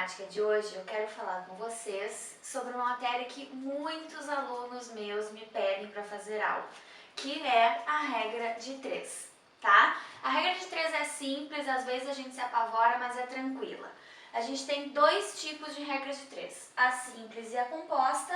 matemática de hoje eu quero falar com vocês sobre uma matéria que muitos alunos meus me pedem para fazer aula, que é a regra de 3, tá? A regra de 3 é simples, às vezes a gente se apavora, mas é tranquila. A gente tem dois tipos de regras de 3, a simples e a composta,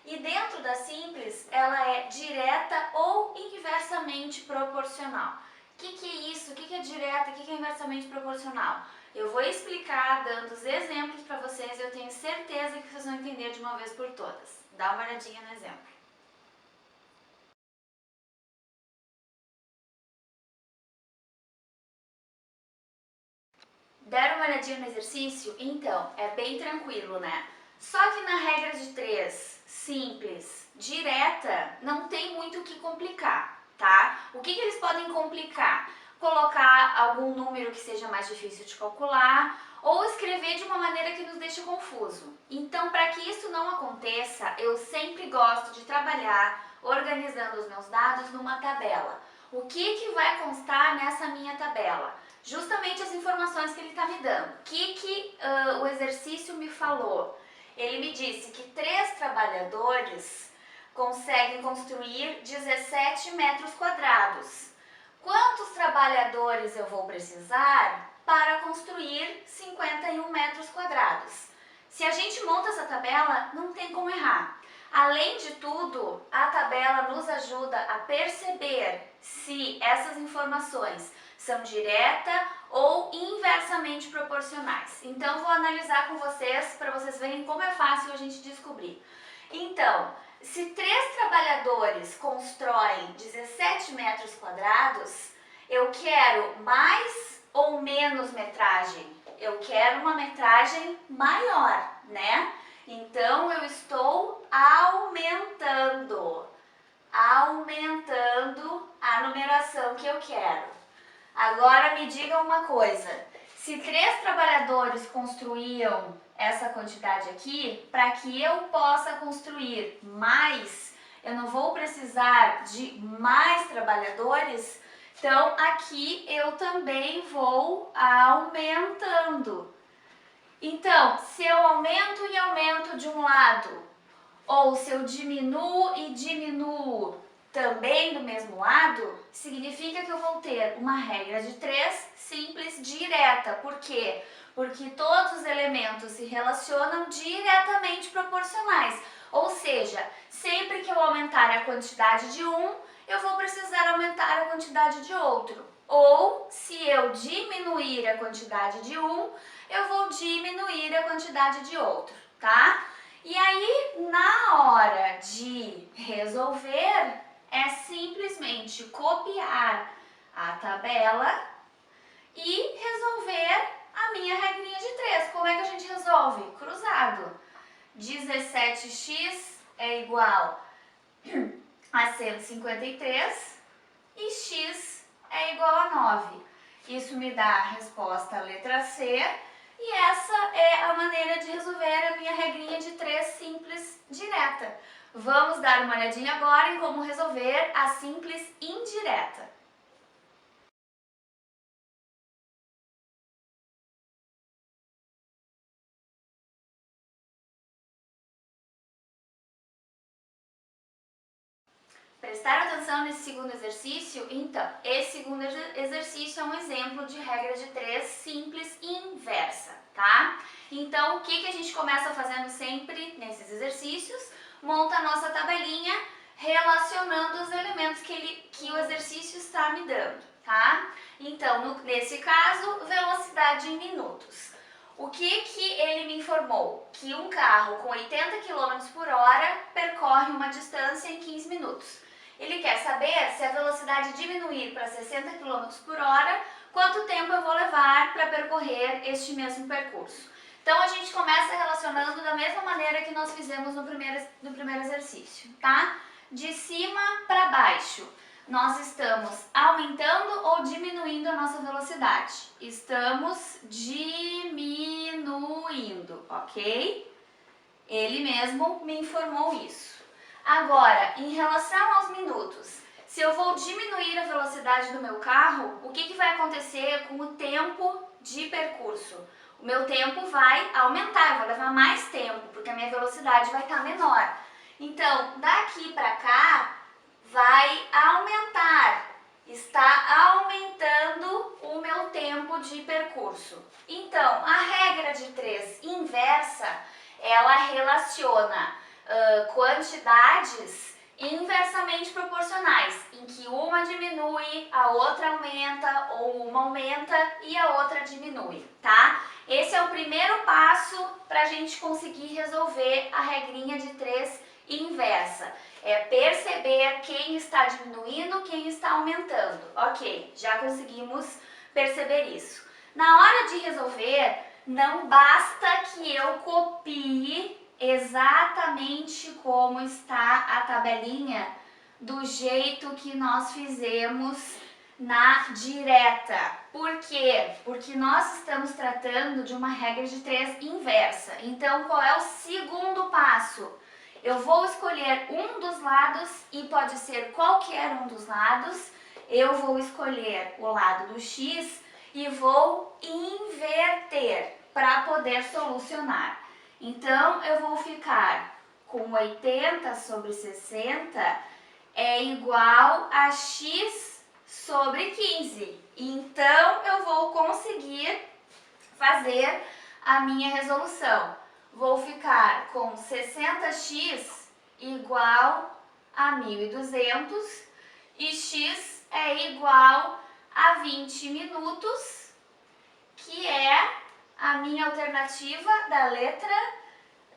e dentro da simples ela é direta ou inversamente proporcional. O que é isso? O que é direta? O que é inversamente proporcional? Eu vou explicar dando os exemplos para vocês e eu tenho certeza que vocês vão entender de uma vez por todas. Dá uma olhadinha no exemplo. Deram uma olhadinha no exercício? Então, é bem tranquilo, né? Só que na regra de 3, simples, direta, não tem muito o que complicar, tá? O que eles podem complicar? Colocar algum número que seja mais difícil de calcular ou escrever de uma maneira que nos deixe confuso. Então, para que isso não aconteça, eu sempre gosto de trabalhar organizando os meus dados numa tabela. O que vai constar nessa minha tabela? Justamente as informações que ele está me dando. O que o exercício me falou? Ele me disse que 3 trabalhadores conseguem construir 17 metros quadrados. Quantos trabalhadores eu vou precisar para construir 51 metros quadrados? Se a gente monta essa tabela, não tem como errar. Além de tudo, a tabela nos ajuda a perceber se essas informações são direta ou inversamente proporcionais. Então, vou analisar com vocês para vocês verem como é fácil a gente descobrir. Então, se 3 trabalhadores constroem 17 metros quadrados, eu quero mais ou menos metragem? Eu quero uma metragem maior, né? Então, eu estou aumentando a numeração que eu quero. Agora me diga uma coisa, se 3 trabalhadores construíam essa quantidade aqui, para que eu possa construir mais, eu não vou precisar de mais trabalhadores, então aqui eu também vou aumentando. Então, se eu aumento e aumento de um lado, ou se eu diminuo e diminuo também do mesmo lado, significa que eu vou ter uma regra de 3 simples direta. Por quê? Porque todos os elementos se relacionam diretamente proporcionais. Ou seja, sempre que eu aumentar a quantidade de um, eu vou precisar aumentar a quantidade de outro. Ou, se eu diminuir a quantidade de um, eu vou diminuir a quantidade de outro, tá? E aí, na hora de resolver, é simplesmente copiar a tabela e resolver a minha regrinha de 3. Como é que a gente resolve? Cruzado. 17x é igual a 153 e x é igual a 9. Isso me dá a resposta letra C. E essa é a maneira de resolver a minha regrinha de 3 simples direta. Vamos dar uma olhadinha agora em como resolver a simples indireta. Prestaram atenção nesse segundo exercício? Então, esse segundo exercício é um exemplo de regra de 3 simples inversa, tá? Então, o que a gente começa fazendo sempre nesses exercícios? Monta a nossa tabelinha relacionando os elementos que o exercício está me dando, tá? Então, nesse caso, velocidade em minutos. O que ele me informou? Que um carro com 80 km por hora percorre uma distância em 15 minutos. Ele quer saber se a velocidade diminuir para 60 km por hora, quanto tempo eu vou levar para percorrer este mesmo percurso. Então, a gente começa relacionando da mesma maneira que nós fizemos no primeiro exercício, tá? De cima para baixo, nós estamos aumentando ou diminuindo a nossa velocidade? Estamos diminuindo, ok? Ele mesmo me informou isso. Agora, em relação aos minutos, se eu vou diminuir a velocidade do meu carro, o que vai acontecer com o tempo de percurso? o meu tempo vai aumentar, eu vou levar mais tempo, porque a minha velocidade vai estar menor. Então, daqui para cá, vai aumentar, está aumentando o meu tempo de percurso. Então, a regra de 3 inversa, ela relaciona quantidades inversamente proporcionais, em que uma diminui, a outra aumenta, ou uma aumenta e a outra diminui, tá? Esse é o primeiro passo para a gente conseguir resolver a regrinha de 3 inversa. É perceber quem está diminuindo, quem está aumentando. Ok, já conseguimos perceber isso. Na hora de resolver, não basta que eu copie exatamente como está a tabelinha do jeito que nós fizemos na direta. Por quê? Porque nós estamos tratando de uma regra de 3 inversa. Então, qual é o segundo passo? Eu vou escolher um dos lados e pode ser qualquer um dos lados. Eu vou escolher o lado do x e vou inverter para poder solucionar. Então, eu vou ficar com 80 sobre 60 é igual a x sobre 15. Então, eu vou conseguir fazer a minha resolução. Vou ficar com 60x igual a 1.200 e x é igual a 20 minutos, que é a minha alternativa da letra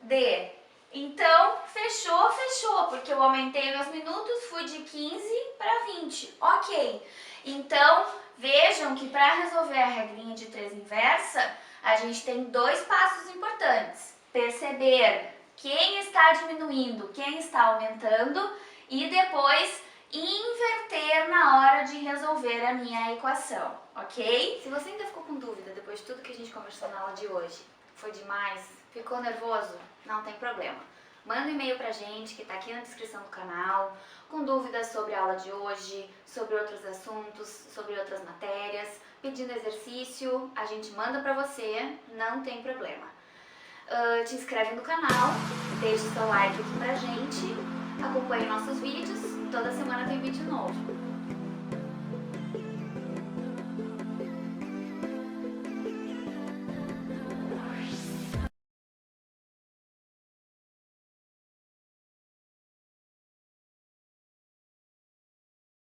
D. Então, fechou, fechou, porque eu aumentei meus minutos, fui de 15 para 20. Ok. Então, vejam que para resolver a regrinha de 3 inversa, a gente tem 2 passos importantes. Perceber quem está diminuindo, quem está aumentando e depois inverter na hora de resolver a minha equação, ok? Se você ainda ficou com dúvida depois de tudo que a gente conversou na aula de hoje, foi demais? Ficou nervoso? Não tem problema. Manda um e-mail pra gente que tá aqui na descrição do canal, com dúvidas sobre a aula de hoje, sobre outros assuntos, sobre outras matérias, pedindo exercício, a gente manda pra você, não tem problema. Te inscreve no canal, deixa seu like aqui pra gente, acompanhe nossos vídeos, toda semana tem vídeo novo.